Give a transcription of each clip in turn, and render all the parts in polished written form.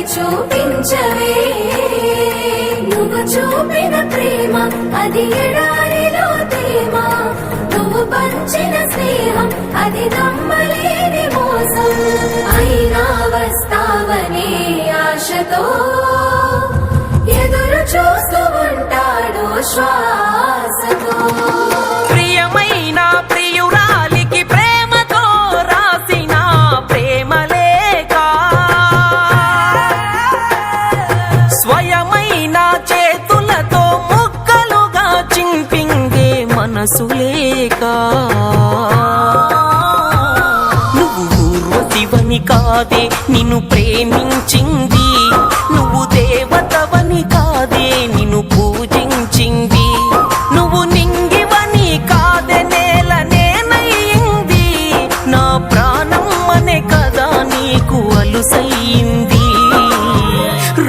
చూపించవే నువ్వు చూపిన ప్రేమ అది ఎడారిలో తేమ నువ్వు పంచిన స్నేహం అది నమ్మలేని మోసం అయినా వస్తావనే ఆశతో ఎదురు చూస్తూ ఉంటాడు శ్వాసతో ప్రియమైన ప్రియురాలికి ప్రేమతో రాసిన ప్రేమలేఖ స్వయమైన చేతులతో ముక్కలుగా చింపింగే మనసు లేక నువ్వు ఊర్వశివని కాదే నిన్ను ప్రేమించింది నువ్వు దేవతవని కాదే నిన్ను పూజించింది నువ్వు నింగివని కాదే నేల నేనయ్యింది నా ప్రాణం అనే కదా నీకు అలుసయ్యింది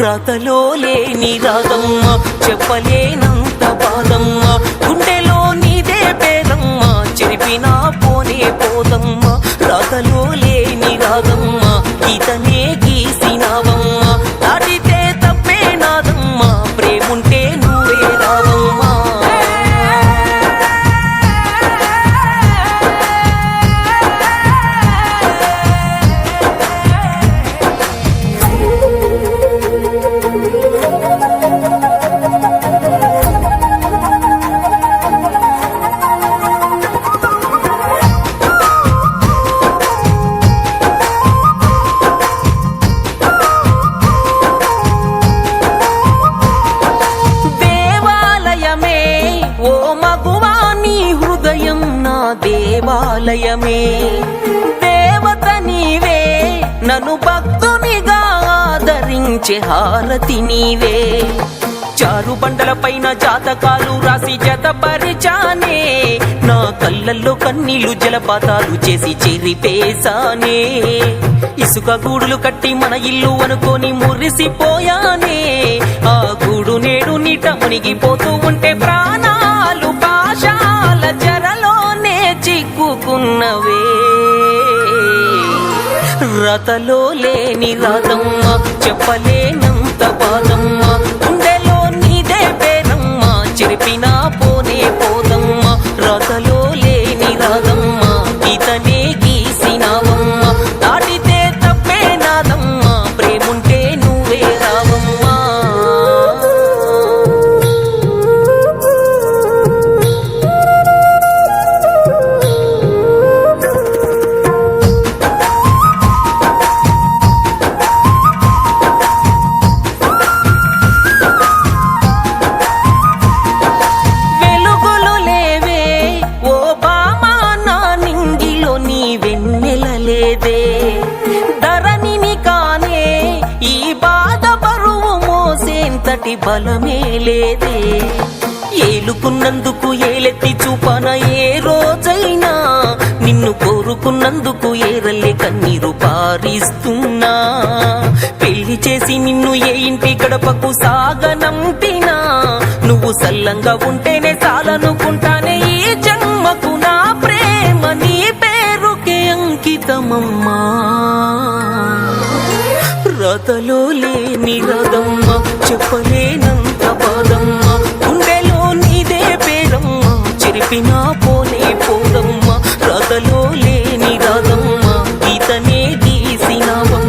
రాతలో లేని రాగమ్మ చెప్పలేనంత బాధమ్మ గుండెలో నీదే పేరమ్మ చెరిపినా పోనే పోదమ్మ రాతలో లేని రాగమ్మ గీతనే గీసినావమ్మ దాటితే తప్పే నాదమ్మ ప్రేముంటే నువ్వే రావమ్మా ఓ మగువా నీ హృదయం నా దేవాలయమే దేవత నీవే నన్ను భక్తునిగా ఆదరించే హారతి నీవే చారు బండల పైన జాతకాలు రాసి జతపరిచానే నా కళ్ళల్లో కన్నీళ్లు జలపాతాలు చేసి చెరిపేశానే ఇసుక గూడులు కట్టి మన ఇల్లు అనుకొని మురిసిపోయానే ఆ గూడు నేడు నీట మునిగిపోతూ ఉంటే ప్రాణాలు పాశాల చెరలోనే చిక్కుకున్నవే రతలో లేని రాధమ్మ చెప్పలేనంత బాధమ్మ గుండెలో నీదే పేరమ్మ చెరిపినా పోనే పోదమ్మ రతలో లేని రాధమ్మ గీతనే గీసినావమ్మ దాటితే తప్పే నాదమ్మ ప్రేముంటే నువ్వే రావమ్మా వెలుగులు లేవే ఓ బామా నా నింగిలో నీ వెన్నెలలేదే ధరణిని కానే ఈ బాధ బరువు మోసేంతటి బలమే లేదే ఏలుకున్నందుకు ఏలెత్తి చూపన ఏ రోజైనా నిన్ను కోరుకున్నందుకు ఏరల్లే కన్నీరు పారిస్తున్నా పెళ్లి చేసి నిన్ను ఏ ఇంటి గడపకు సాగనంపినా నువ్వు సల్లంగా ఉంటేనే చాలనుకుంటానే ఈ జన్మకు నా ప్రేమ నీ పేరుకే అంకితమమ్మా రాతలో లేని రాధమ్మ చెప్పలేనంత బాధమ్మ గుండెలో నీదే పేరమ్మ చెరిపినా పోనే పోదమ్మ రాతలో లేని రాధమ్మ గీతనే గీసినావమ్మ